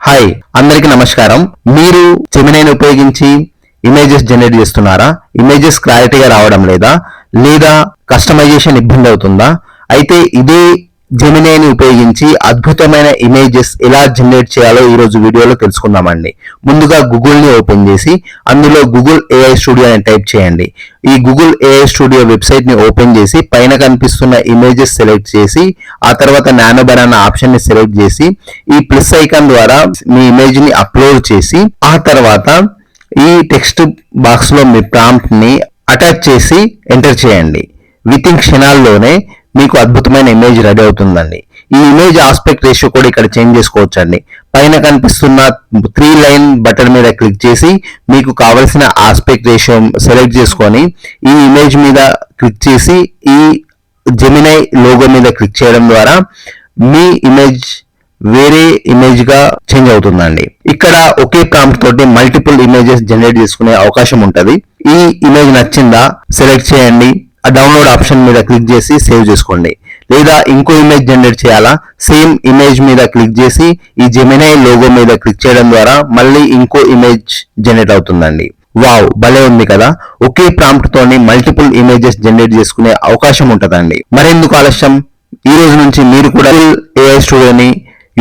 Hi అందరికీ నమస్కారం. మీరు జెమినైని ఉపయోగించి ఇమేజెస్ జనరేట్ చేస్తున్నారా? ఇమేజెస్ క్లారిటీగా రావడం లేదా కస్టమైజేషన్ ఇబ్బంది అవుతుందా? అయితే ఇదే జెమినైని ఉపయోగించి అద్భుతమైన ఇమేజెస్ ఎలా జనరేట్ చేయాలో ఈ రోజు వీడియోలో తెలుసుకుందామండి. ముందుగా గూగుల్ ని ఓపెన్ చేసి అందులో గూగుల్ AI స్టూడియో అని టైప్ చేయండి. ఈ గూగుల్ AI స్టూడియో వెబ్సైట్ ని ఓపెన్ చేసి పైన కనిపిస్తున్న ఇమేజెస్ సెలెక్ట్ చేసి ఆ తర్వాత నానో బనానా ఆప్షన్ ని సెలెక్ట్ చేసి ఈ ప్లస్ ఐకాన్ ద్వారా మీ ఇమేజ్ ని అప్లోడ్ చేసి ఆ తర్వాత ఈ టెక్స్ట్ బాక్స్ లో మీ ప్రాంప్ట్ ని అటాచ్ చేసి ఎంటర్ చేయండి. విత్ ఇన్ క్షణాల్లోనే మీకు అద్భుతమైన ఇమేజ్ రెడీ అవుతుందండి. ఈ ఇమేజ్ ఆస్పెక్ట్ రేషియో కూడా ఇక్కడ చేంజ్ చేసుకోవచ్చు అండి. పైన కనిపిస్తున్న 3 లైన్ బటన్ మీద క్లిక్ చేసి మీకు కావలసిన ఆస్పెక్ట్ రేషియో సెలెక్ట్ చేసుకొని ఈ ఇమేజ్ మీద క్లిక్ చేసి ఈ జెమినై లోగో మీద క్లిక్ చేయడం ద్వారా మీ ఇమేజ్ వేరే ఇమేజ్ గా చేంజ్ అవుతుందండి. ఇక్కడ ఒకే ప్రాంప్ట్ తోటి మల్టిపుల్ ఇమేజెస్ జనరేట్ చేసుకునే అవకాశం ఉంటది. ఈ ఇమేజ్ నచ్చిందా సెలెక్ట్ చేయండి. ఆ డౌన్లోడ్ ఆప్షన్ మీద క్లిక్ చేసి సేవ్ చేసుకోండి. లేదా ఇంకో ఇమేజ్ జనరేట్ చేయాలా, సేమ్ ఇమేజ్ మీద క్లిక్ చేసి ఈ జెమినై లోగో మీద క్లిక్ చేయడం ద్వారా మళ్ళీ ఇంకో ఇమేజ్ జనరేట్ అవుతుందండి. వావ్, భలే ఉంది కదా! ఒకే ప్రాంప్ట్ తోని మల్టిపుల్ ఇమేజెస్ జనరేట్ చేసుకునే అవకాశం ఉంటదండి. మరెందుకు ఆలస్యం, ఈ రోజు నుంచి మీరు కూడా AI స్టూడియోని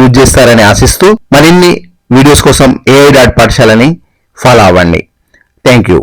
యూజ్ చేస్తారని ఆశిస్తూ మరిన్ని వీడియోస్ కోసం AI.పాఠశాలని ఫాలో అవ్వండి. Thank you.